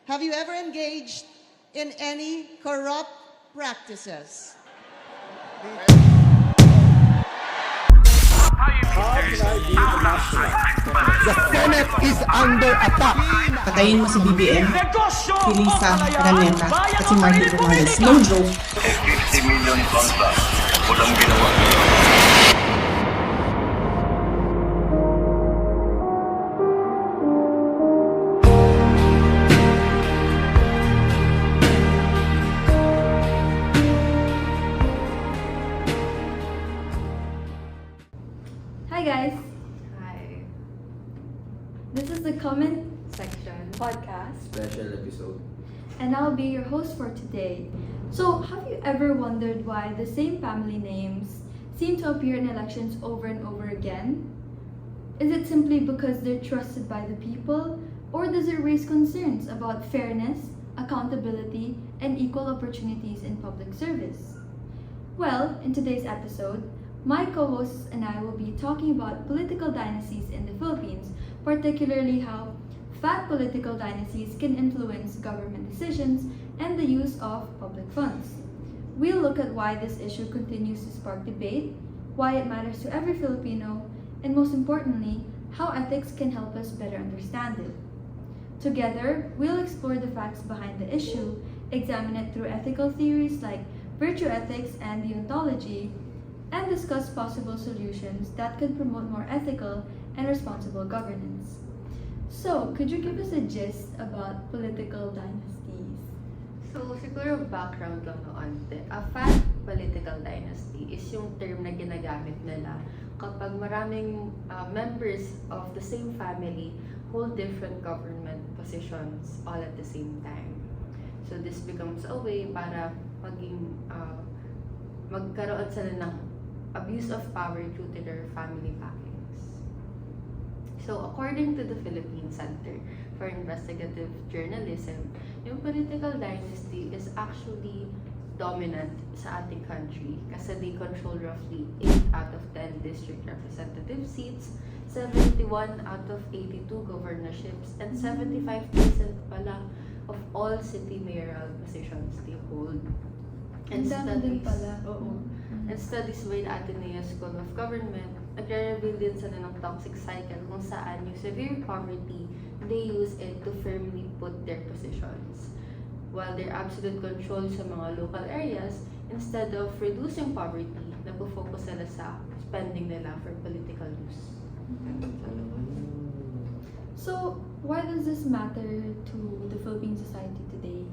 Have you ever engaged in any corrupt practices? The Senate is under attack. Patayin mo si BBM, Pilisa, Raneta, at si Martin Romualdez. No joke. 50 million contract. Walang ginawa. Hi guys, Hi. this is the comment Section. podcast, Special episode. and I'll be your host for today. So, have you ever wondered why the same family names seem to appear in elections over and over again? Is it simply because they're trusted by the people, or does it raise concerns about fairness, accountability, and equal opportunities in public service? Well, in today's episode, my co-hosts and I will be talking about political dynasties in the Philippines, particularly how fat political dynasties can influence government decisions and the use of public funds. We'll look at why this issue continues to spark debate, why it matters to every Filipino, and most importantly, how ethics can help us better understand it. Together, we'll explore the facts behind the issue, examine it through ethical theories like virtue ethics and deontology, and discuss possible solutions that could promote more ethical and responsible governance. So, could you give us a gist about political dynasties? So, siguro background lang noonte. A fat political dynasty is yung term na ginagamit nila kapag maraming members of the same family hold different government positions all at the same time. So, this becomes a way para magkaroon sila ng abuse of power due to their family backings. So, according to the Philippine Center for Investigative Journalism, yung political dynasty is actually dominant sa ating country kasi they control roughly 8 out of 10 district representative seats, 71 out of 82 governorships, and 75% pala of all city mayoral positions they hold. Ang dami din pala. Oo. And studies by the Ateneo School of Government, nagre-reveal din sila ng toxic cycle kung saan yung severe poverty, they use it to firmly put their positions. While their absolute control sa mga local areas, instead of reducing poverty, nagpo-focus sila sa spending nila for political use. So, why does this matter to the Philippine society today?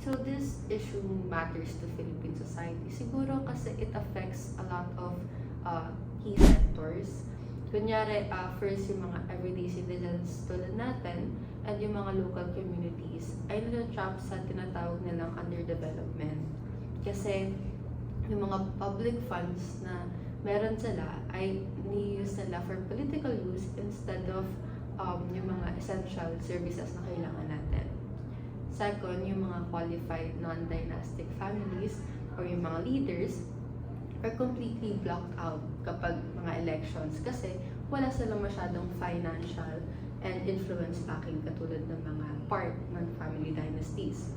So this issue matters to Philippine society. Siguro kasi it affects a lot of key sectors. Kunyari, first yung mga everyday citizens tulad natin and yung mga local communities ay natatrap sa tinatawag nilang underdevelopment. Kasi yung mga public funds na meron sila ay ni-use nila for political use instead of yung mga essential services na kailangan natin. Second, yung mga qualified non-dynastic families or yung mga leaders are completely blocked out kapag mga elections kasi wala silang masyadong financial and influence backing katulad ng mga part ng family dynasties.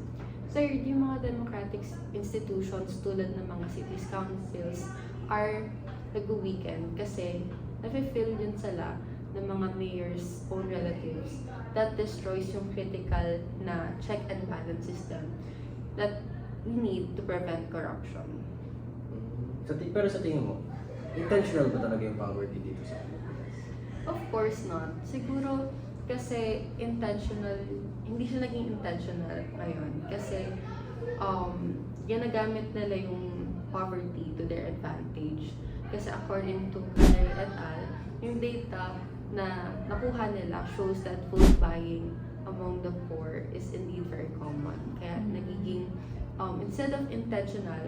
Third, yung mga democratic institutions tulad ng mga cities councils are nag-weaken kasi nafe-fill din sila ng mga mayor's own relatives that destroys yung critical na check and balance system that we need to prevent corruption. Pero sa tingin mo, intentional ba talaga yung poverty dito sa Pilipinas? Of course not. Siguro kasi intentional, hindi siya naging intentional ngayon kasi ginagamit nila yung poverty to their advantage. Kasi according to Canary et al., yung data na nakuha nila shows that vote buying among the poor is indeed very common. Kaya nagiging, instead of intentional,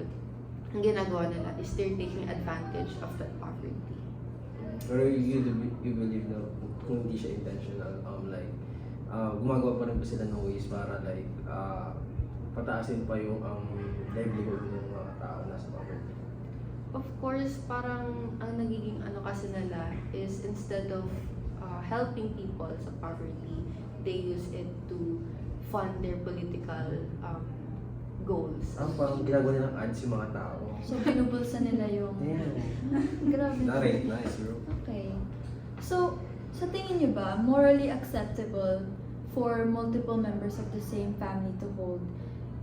ang ginagawa nila is they're taking advantage of that poverty. Pero you believe na kung hindi siya intentional, gumagawa pa rin ba sila ng ways para pataasin pa yung livelihood ng mga tao nasa poverty? Of course, parang ang nagiging kasi nila is instead of helping people sa poverty, they use it to fund their political goals. Parang ginagawa nilang ads yung mga tao. So, binubulsa nila yung... Grabe. Nice, bro. Okay. So, sa tingin niyo ba, morally acceptable for multiple members of the same family to hold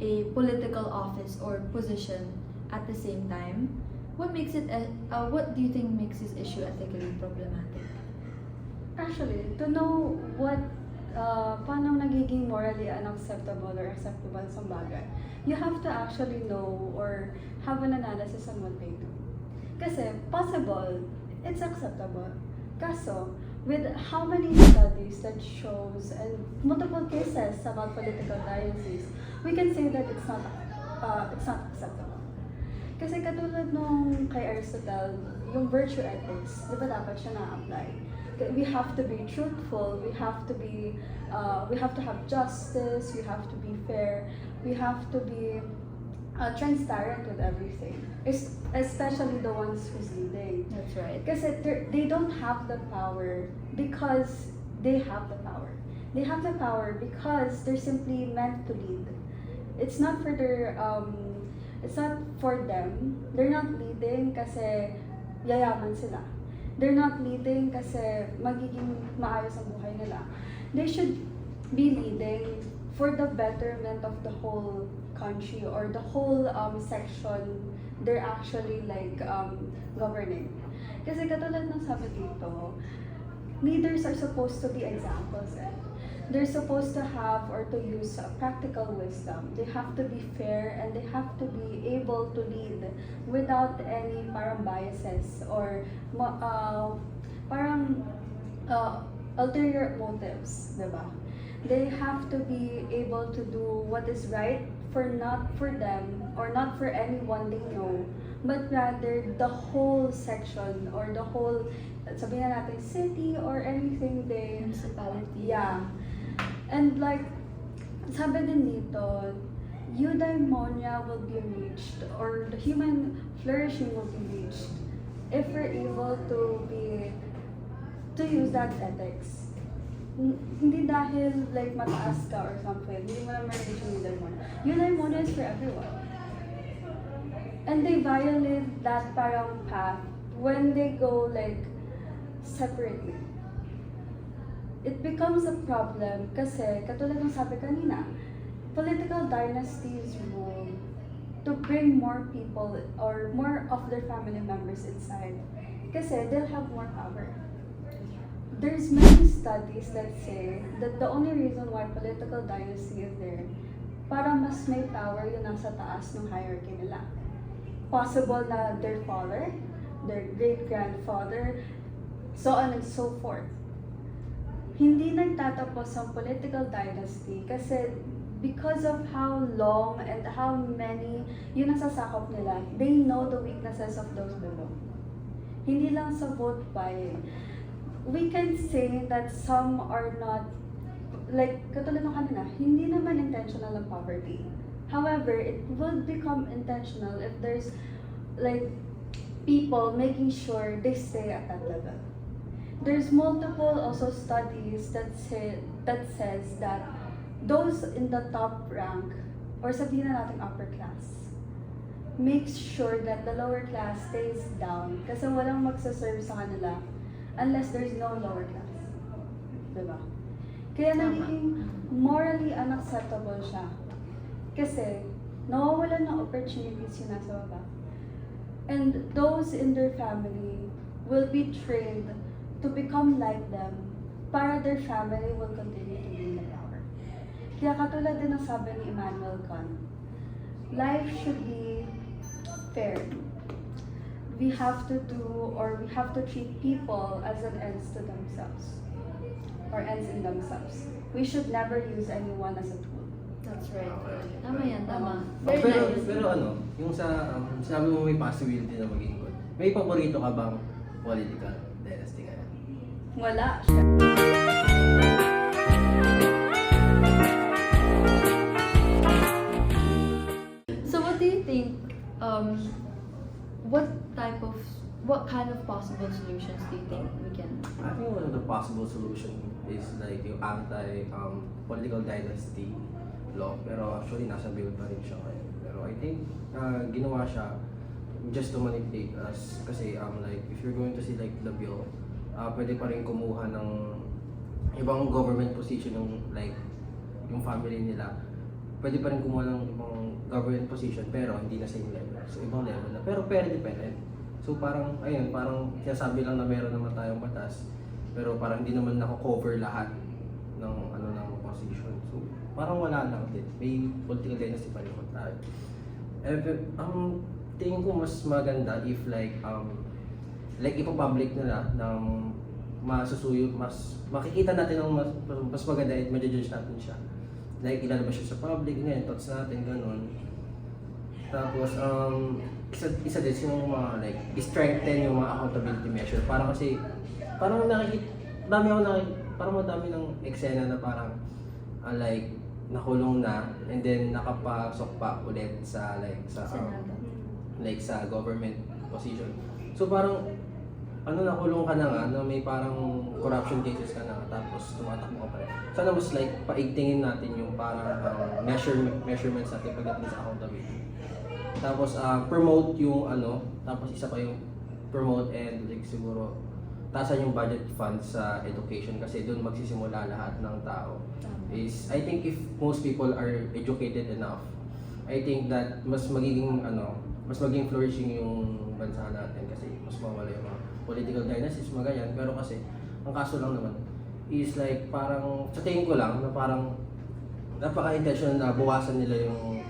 a political office or position at the same time? What do you think makes this issue ethically problematic? Actually, to know what paano nagiging morally unacceptable or acceptable sa bagay, you have to actually know or have an analysis on what they do. Kasi possible, it's acceptable. Kaso, with how many studies that shows and multiple cases about political dynasties, we can say that it's not acceptable. Kasi katulad nung kay Aristotle, yung virtue ethics, di ba dapat siya na-apply? We have to be truthful, we have to have justice, we have to be fair, we have to be transparent with everything, especially the ones who's leading. That's right. Kasi they don't have the power because they have the power. They have the power because they're simply meant to lead. It's not for it's not for them. They're not leading kasi yayaman sila. They're not leading kasi magiging maayos ang buhay nila. They should be leading for the betterment of the whole country or the whole section they're actually governing. Kasi katulad ng sabi dito, leaders are supposed to be examples. They're supposed to have or to use practical wisdom. They have to be fair and they have to be able to lead without any parang biases or ulterior motives, diba? They have to be able to do what is right not for them or not for anyone they know, but rather the whole section or the whole, sabihin na natin, city or anything they... Municipality. Yeah. And sabi din dito, eudaimonia will be reached or the human flourishing will be reached if we're able to use that ethics. Hindi dahil mataas ka or something, hindi mo na ma-reach yung eudaimonia. Eudaimonia is for everyone. And they violate that parang path when they go separately. It becomes a problem kasi, katulad ng sabi kanina, political dynasties rule to bring more people or more of their family members inside kasi they'll have more power. There's many studies that say that the only reason why political dynasty is there para mas may power yung nasa taas ng hierarchy nila. Possible na their father, their great-grandfather, so on and so forth. Hindi nagtatapos ang political dynasty kasi because of how long and how many yung nasasakop nila, they know the weaknesses of those below. Hindi lang sa vote buying. We can say that some are not, katulad ng kanina, hindi naman intentional ang poverty. However, it will become intentional if there's people making sure they stay at that level. There's multiple also studies that says that those in the top rank, or sabihin na natin upper class, makes sure that the lower class stays down kasi walang magsaserve sa kanila unless there's no lower class. Diba? Kaya nagiging morally unacceptable siya. Kasi nawawalan ng opportunities yung nasa baba. And those in their family will be trained to become like them para their family will continue to be in the power. Kaya katulad din ng sabi ni Immanuel Kant, life should be fair. We have to treat people as an ends to themselves or ends in themselves. We should never use anyone as a tool. That's right. Okay. Tama yan, tama. Pero yung sinabi mo may possibility na maging good. May paborito ka bang political dynasty ka? Wala. So what do you think, what kind of possible solutions do you think we can? I think one of the possible solution is yung anti political dynasty law, pero actually nasa bill pa rin siya ngayon. Pero I think ginawa siya just to manipulate us kasi like if you're going to see like the bill, pwede pa rin kumuha ng ibang government position yung like yung family nila. Pwede pa rin kumuha ng ibang government position pero hindi na same level. So ibang level na. Pero dependent. So parang ayun, parang sinasabi lang na meron naman tayong batas pero parang hindi naman nako-cover lahat ng ng position. So parang wala lang din. May political dynasty pa rin tayo. Tingin ko mas maganda if like ipa-public nila ng masusuyo, mas makikita natin ng mas maganda at ma-judge natin siya. Like ilalabas siya sa public, ngayon, thoughts natin, ganun. Tapos, isa din yung mga like, strengthen yung mga accountability measure. Parang kasi, parang parang madami ng eksena na parang like, nakulong na and then nakapasok pa ulit sa sa government position. So parang nakulong ka na nga na may parang corruption cases ka na tapos tumatakbo ka pa rin. Sana mas like paigtingin natin yung parang measurements natin pagdating sa accountability. Tapos promote yung tapos isa pa yung promote and like siguro taasan yung budget funds sa education kasi doon magsisimula lahat ng tao. I think if most people are educated enough, I think that mas magiging flourishing yung bansa natin kasi mas mawala yung mga political dynasties, mga ganyan. Pero kasi, ang kaso lang naman is like parang, sa tingin ko lang, na parang napaka-intentional na bawasan nila yung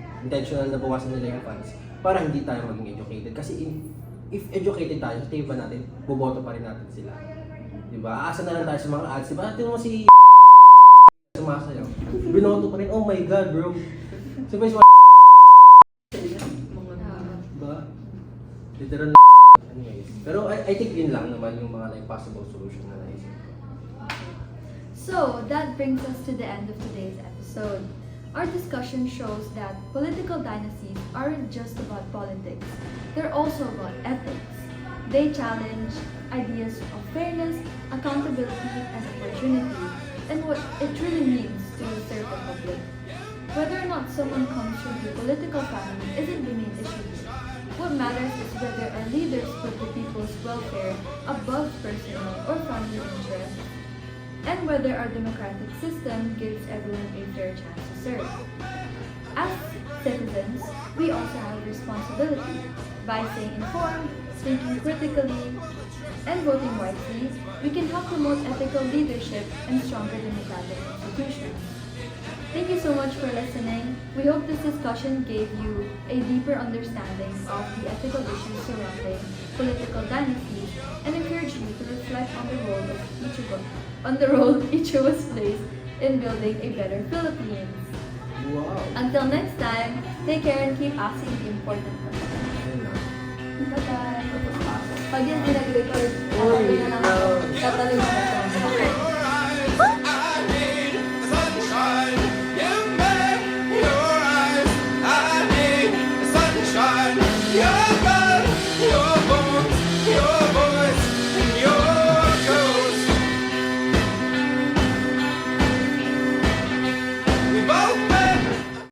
funds para hindi tayo maging educated. Kasi if educated tayo, sa tingin ba natin, boboto pa rin natin sila. Diba? Aasa na lang tayo sa mga ads. Diba? Tingnan mo si sumasayaw. Binoto pa rin. Oh my God, bro. Diba yung diba? Literal na anyways. Pero I think yun lang naman yung mga like possible solution na naisip. So, that brings us to the end of today's episode. Our discussion shows that political dynasties aren't just about politics, they're also about ethics. They challenge ideas of fairness, accountability, and opportunity, and what it truly means to serve the public. Whether or not someone comes from a political family isn't the main issue here. What matters is whether our leaders put the people's welfare above personal or family interests, and whether our democratic system gives everyone a fair chance to serve. As citizens, we also have a responsibility. By staying informed, thinking critically, and voting wisely, we can help promote ethical leadership and stronger democratic institutions. Thank you so much for listening. We hope this discussion gave you a deeper understanding of the ethical issues surrounding political dynasties and encourage you to reflect on the role each of us plays in building a better Philippines. Wow! Until next time, take care and keep asking the important questions. Bye-bye! Pag yan pinag-record, tatali na lang ako. Tatali na lang ako. Okay. Yeah.